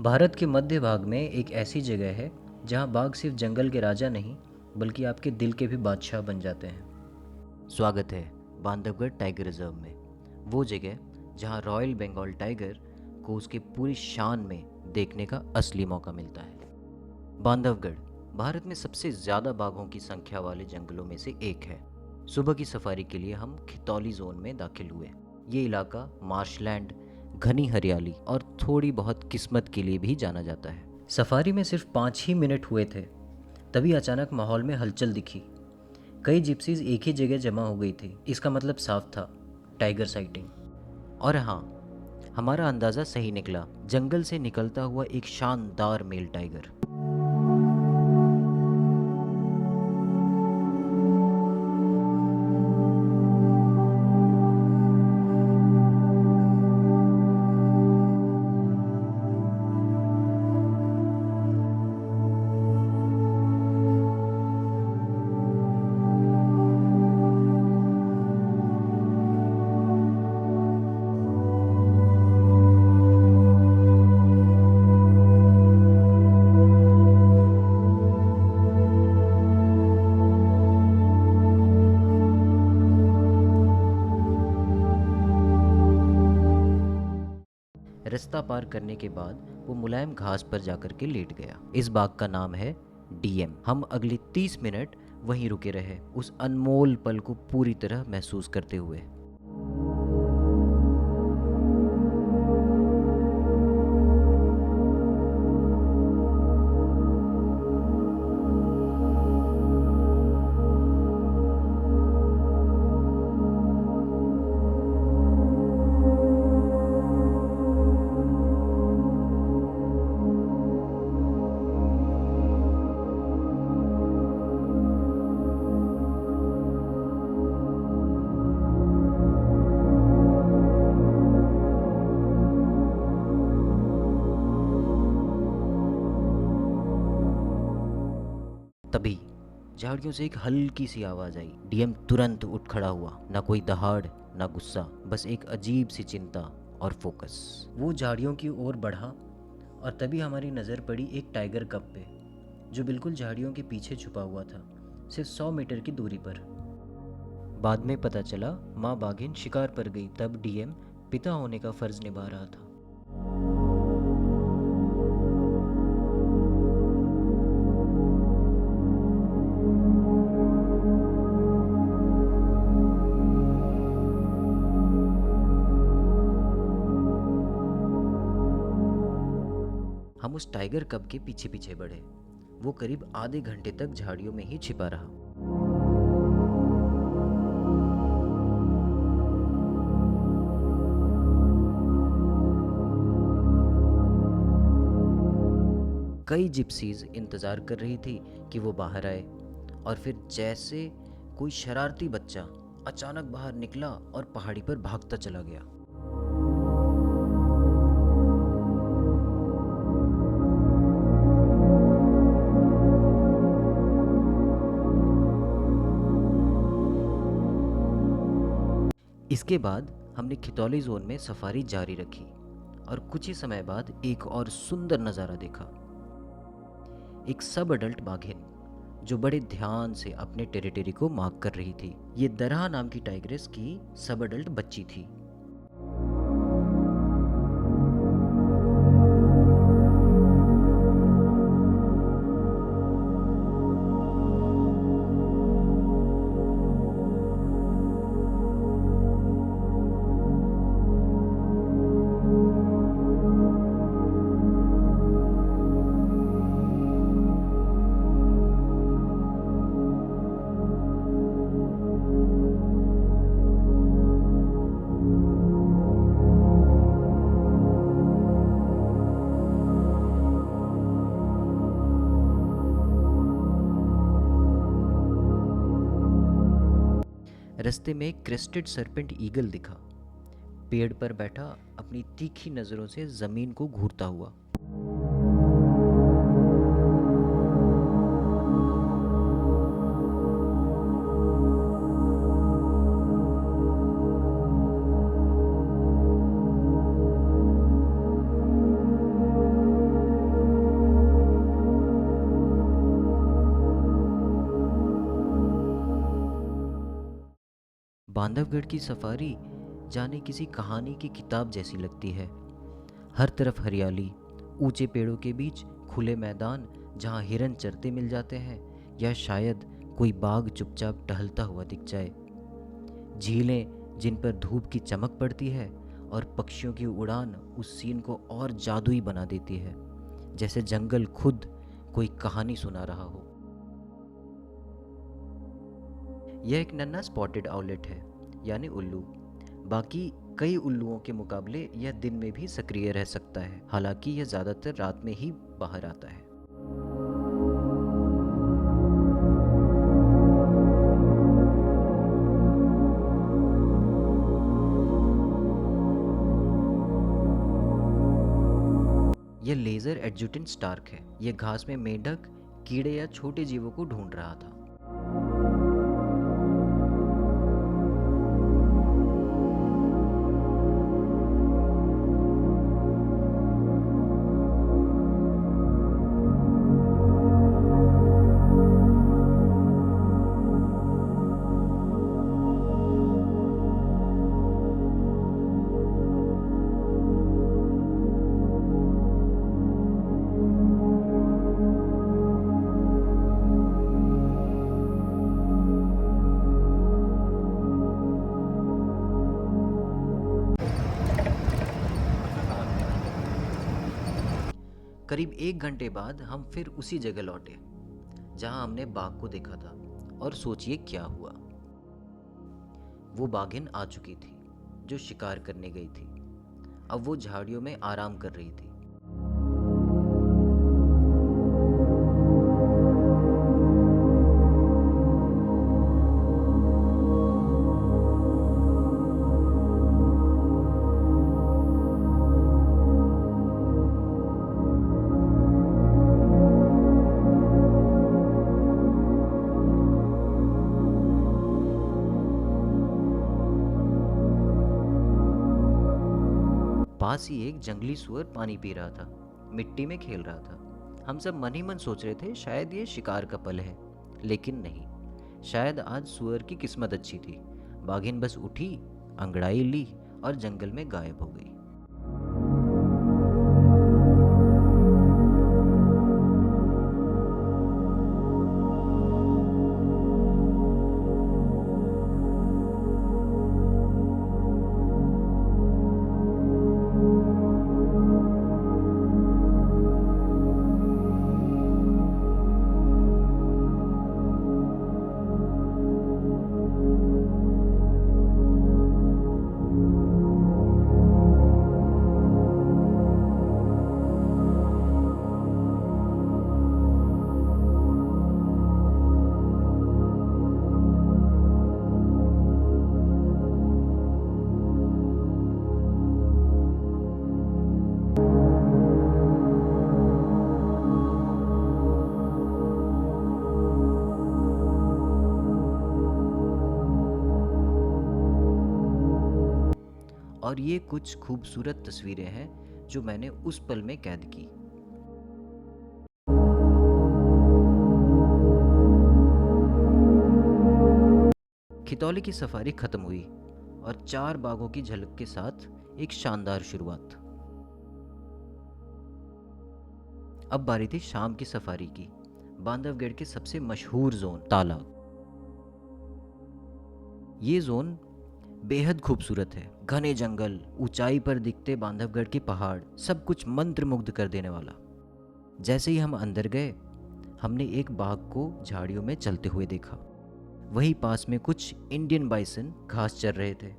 भारत के मध्य भाग में एक ऐसी जगह है जहाँ बाघ सिर्फ जंगल के राजा नहीं बल्कि आपके दिल के भी बादशाह बन जाते हैं। स्वागत है बांधवगढ़ टाइगर रिजर्व में, वो जगह जहाँ रॉयल बंगाल टाइगर को उसके पूरी शान में देखने का असली मौका मिलता है। बांधवगढ़ भारत में सबसे ज़्यादा बाघों की संख्या वाले जंगलों में से एक है। सुबह की सफारी के लिए हम खितौली जोन में दाखिल हुए। ये इलाका मार्शलैंड, घनी हरियाली और थोड़ी बहुत किस्मत के लिए भी जाना जाता है। सफारी में सिर्फ 5 ही मिनट हुए थे, तभी अचानक माहौल में हलचल दिखी। कई जिप्सीज एक ही जगह जमा हो गई थी। इसका मतलब साफ था, टाइगर साइटिंग। और हाँ, हमारा अंदाज़ा सही निकला। जंगल से निकलता हुआ एक शानदार मेल टाइगर। रास्ता पार करने के बाद वो मुलायम घास पर जाकर के लेट गया। इस बाघ का नाम है डीएम। हम अगले 30 मिनट वहीं रुके रहे, उस अनमोल पल को पूरी तरह महसूस करते हुए। तभी झाड़ियों से एक हल्की सी आवाज आई। डीएम तुरंत उठ खड़ा हुआ। ना कोई दहाड़, ना गुस्सा, बस एक अजीब सी चिंता और फोकस। वो झाड़ियों की ओर बढ़ा और तभी हमारी नज़र पड़ी एक टाइगर कब पे, जो बिल्कुल झाड़ियों के पीछे छुपा हुआ था, सिर्फ 100 मीटर की दूरी पर। बाद में पता चला माँ बाघिन शिकार पर गई, तब डीएम पिता होने का फर्ज निभा रहा था। हम उस टाइगर कब के पीछे पीछे बढ़े। वो करीब आधे घंटे तक झाड़ियों में ही छिपा रहा। कई जिप्सीज इंतजार कर रही थी कि वो बाहर आए, और फिर जैसे कोई शरारती बच्चा अचानक बाहर निकला और पहाड़ी पर भागता चला गया। इसके बाद हमने खितौली जोन में सफारी जारी रखी और कुछ ही समय बाद एक और सुंदर नज़ारा देखा। एक सब अडल्ट बाघिन जो बड़े ध्यान से अपने टेरिटरी को मार्क कर रही थी। ये दरहा नाम की टाइग्रेस की सब अडल्ट बच्ची थी। रास्ते में एक क्रेस्टेड सर्पेंट ईगल दिखा, पेड़ पर बैठा अपनी तीखी नज़रों से ज़मीन को घूरता हुआ। बांधवगढ़ की सफारी जाने किसी कहानी की किताब जैसी लगती है। हर तरफ हरियाली, ऊंचे पेड़ों के बीच खुले मैदान जहां हिरन चरते मिल जाते हैं या शायद कोई बाघ चुपचाप टहलता हुआ दिख जाए। झीलें जिन पर धूप की चमक पड़ती है और पक्षियों की उड़ान उस सीन को और जादुई बना देती है, जैसे जंगल खुद कोई कहानी सुना रहा हो। यह एक नन्हा स्पॉटेड आउलेट है, यानी उल्लू। बाकी कई उल्लुओं के मुकाबले यह दिन में भी सक्रिय रह सकता है, हालांकि यह ज़्यादातर रात में ही बाहर आता है। यह लेज़र एडजुटेंट स्टार्क है। यह घास में मेंढक, कीड़े या छोटे जीवों को ढूंढ रहा था। करीब 1 घंटे बाद हम फिर उसी जगह लौटे जहां हमने बाघ को देखा था, और सोचिए क्या हुआ। वो बाघिन आ चुकी थी जो शिकार करने गई थी। अब वो झाड़ियों में आराम कर रही थी। पास ही एक जंगली सुअर पानी पी रहा था, मिट्टी में खेल रहा था। हम सब मन ही मन सोच रहे थे शायद ये शिकार का पल है, लेकिन नहीं। शायद आज सुअर की किस्मत अच्छी थी। बाघिन बस उठी, अंगड़ाई ली और जंगल में गायब हो गई। और ये कुछ खूबसूरत तस्वीरें हैं जो मैंने उस पल में कैद की। खितौली की सफारी खत्म हुई और 4 बाघों की झलक के साथ एक शानदार शुरुआत। अब बारी थी शाम की सफारी की, बांधवगढ़ के सबसे मशहूर जोन तालाब। ये जोन बेहद खूबसूरत है। घने जंगल, ऊंचाई पर दिखते बांधवगढ़ के पहाड़, सब कुछ मंत्रमुग्ध कर देने वाला। जैसे ही हम अंदर गए, हमने एक बाघ को झाड़ियों में चलते हुए देखा। वहीं पास में कुछ इंडियन बाइसन घास चर रहे थे।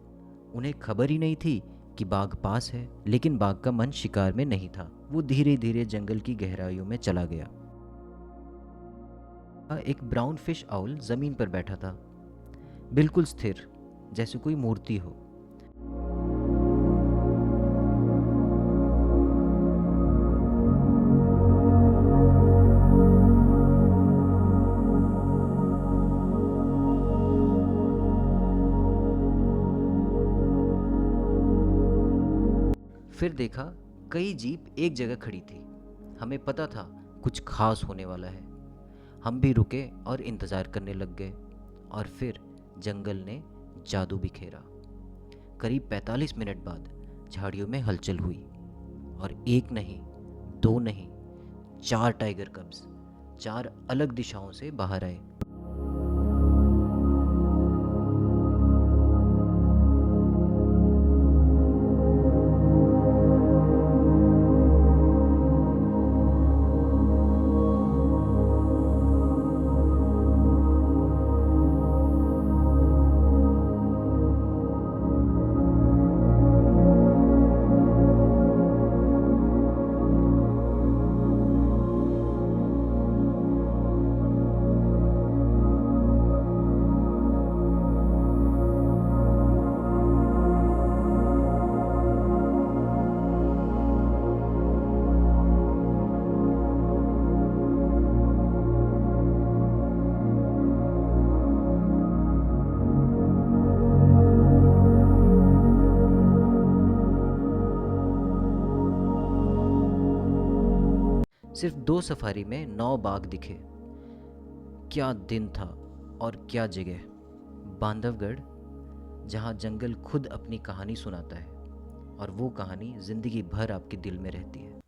उन्हें खबर ही नहीं थी कि बाघ पास है, लेकिन बाघ का मन शिकार में नहीं था। वो धीरे धीरे जंगल की गहराइयों में चला गया। एक ब्राउन फिश आउल जमीन पर बैठा था, बिल्कुल स्थिर, जैसे कोई मूर्ति हो। फिर देखा कई जीप एक जगह खड़ी थी। हमें पता था कुछ खास होने वाला है। हम भी रुके और इंतज़ार करने लग गए। और फिर जंगल ने जादू बिखेरा। करीब 45 मिनट बाद झाड़ियों में हलचल हुई और एक नहीं, दो नहीं, 4 टाइगर कब्स 4 अलग दिशाओं से बाहर आए। सिर्फ 2 सफारी में 9 बाघ दिखे। क्या दिन था और क्या जगह। बांधवगढ़, जहाँ जंगल खुद अपनी कहानी सुनाता है और वो कहानी ज़िंदगी भर आपके दिल में रहती है।